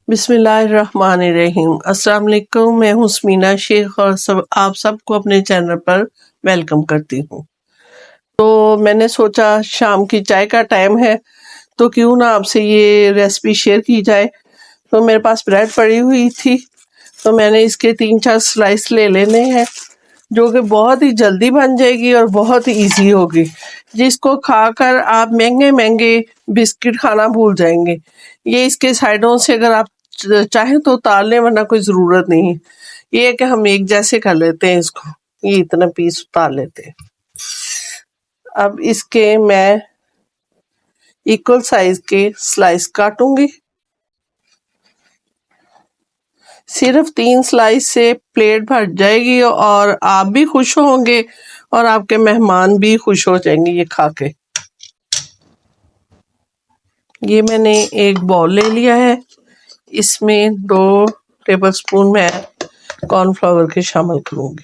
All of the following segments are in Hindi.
बिस्मिल्लाहिर्रहमानिर्रहीम। अस्सलाम वालेकुम। मैं हूँ स्मीना शेख और आप सबको अपने चैनल पर वेलकम करती हूँ। तो मैंने सोचा शाम की चाय का टाइम है तो क्यों ना आपसे ये रेसिपी शेयर की जाए। तो मेरे पास ब्रेड पड़ी हुई थी तो मैंने इसके 3-4 स्लाइस ले लेने हैं जो कि बहुत ही जल्दी बन जाएगी और बहुत ही ईजी होगी, जिसको खाकर आप महंगे महंगे बिस्किट खाना भूल जाएंगे। ये इसके साइडों से अगर आप चाहें तो उतार लें, वरना कोई ज़रूरत नहीं। ये है कि हम एक जैसे कर लेते हैं इसको, ये इतना पीस उतार लेते हैं। अब इसके मैं इक्वल साइज के स्लाइस काटूंगी। सिर्फ 3 स्लाइस से प्लेट भर जाएगी और आप भी खुश होंगे और आपके मेहमान भी खुश हो जाएंगे ये खा के। ये मैंने एक बाउल ले लिया है, इसमें 2 टेबलस्पून मैं कॉर्नफ्लावर के शामिल करूंगी।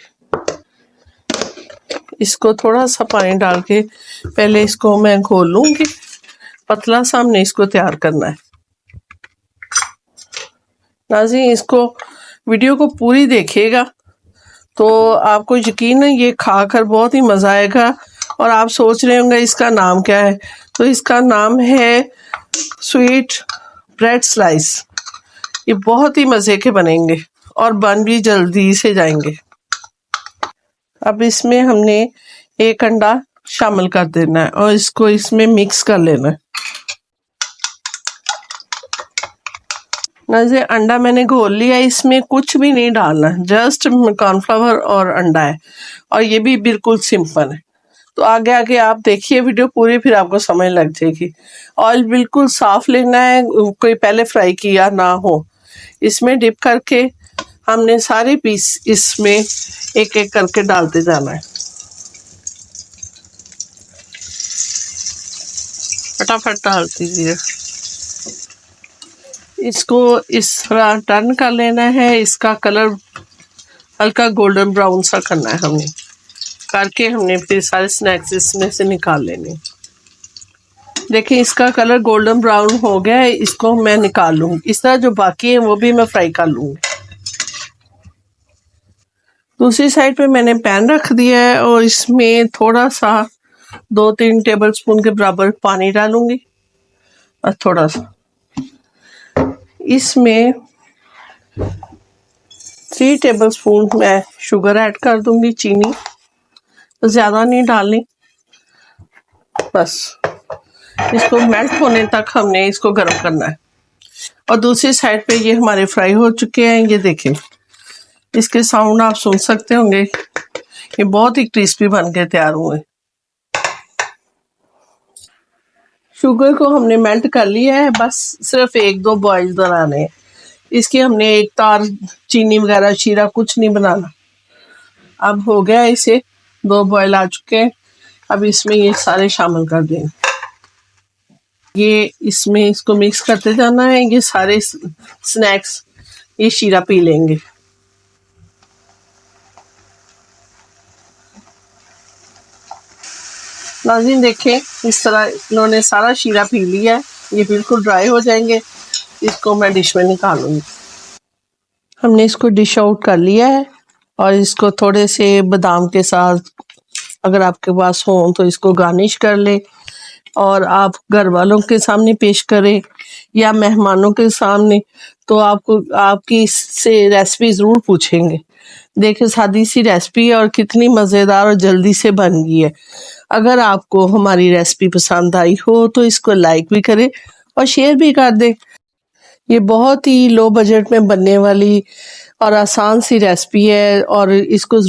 इसको थोड़ा सा पानी डाल के पहले इसको मैं घोल लूंगी। पतला सा हमने इसको तैयार करना है। नाज़रीन, इसको वीडियो को पूरी देखिएगा तो आपको यकीन है ये खाकर बहुत ही मज़ा आएगा। और आप सोच रहे होंगे इसका नाम क्या है, तो इसका नाम है स्वीट ब्रेड स्लाइस। ये बहुत ही मज़े के बनेंगे और बन भी जल्दी से जाएंगे। अब इसमें हमने 1 अंडा शामिल कर देना है और इसको इसमें मिक्स कर लेना है। नज़र अंडा मैंने घोल लिया, इसमें कुछ भी नहीं डालना, जस्ट कॉर्नफ्लावर और अंडा है और ये भी बिल्कुल सिंपल है। तो आगे आगे आप देखिए वीडियो पूरी, फिर आपको समझ लग जाएगी। ऑयल बिल्कुल साफ लेना है, कोई पहले फ्राई किया ना हो। इसमें डिप करके हमने सारे पीस इसमें एक एक करके डालते जाना है। फटाफट डाल दीजिए। इसको इस तरह टर्न कर लेना है। इसका कलर हल्का गोल्डन ब्राउन सा करना है हमने करके, हमने फिर सारे स्नैक्स इसमें से निकाल लेने। देखिए इसका कलर गोल्डन ब्राउन हो गया है, इसको मैं निकाल लूँगी। इस तरह जो बाकी है वो भी मैं फ्राई कर लूँगी। दूसरी साइड पे मैंने पैन रख दिया है और इसमें थोड़ा सा 2-3 टेबलस्पून के बराबर पानी डालूंगी और थोड़ा सा इसमें 3 टेबलस्पून मैं शुगर ऐड कर दूंगी, चीनी तो ज़्यादा नहीं डालनी। बस इसको मेल्ट होने तक हमने इसको गर्म करना है। और दूसरी साइड पे ये हमारे फ्राई हो चुके हैं। ये देखें, इसके साउंड आप सुन सकते होंगे, ये बहुत ही क्रिस्पी बन के तैयार हुए। शुगर को हमने मेल्ट कर लिया है, बस सिर्फ 1-2 बॉयल बनाने हैं। इसके हमने एक तार चीनी वगैरह शीरा कुछ नहीं बनाना। अब हो गया, इसे 2 बॉयल आ चुके हैं। अब इसमें ये सारे शामिल कर दें। ये इसमें इसको मिक्स करते जाना है। ये सारे स्नैक्स ये शीरा पी लेंगे। नाज़रीन देखें, इस तरह इन्होंने सारा शीरा पी लिया है। ये बिल्कुल ड्राई हो जाएंगे। इसको मैं डिश में निकालूंगी। हमने इसको डिश आउट कर लिया है और इसको थोड़े से बादाम के साथ अगर आपके पास हो तो इसको गार्निश कर ले और आप घर वालों के सामने पेश करें या मेहमानों के सामने, तो आपको आपकी इससे रेसिपी ज़रूर पूछेंगे। देखिए सादी सी रेसिपी है और कितनी मज़ेदार और जल्दी से बन गई है। अगर आपको हमारी रेसिपी पसंद आई हो तो इसको लाइक भी करें और शेयर भी कर दें। ये बहुत ही लो बजट में बनने वाली और आसान सी रेसिपी है और इसको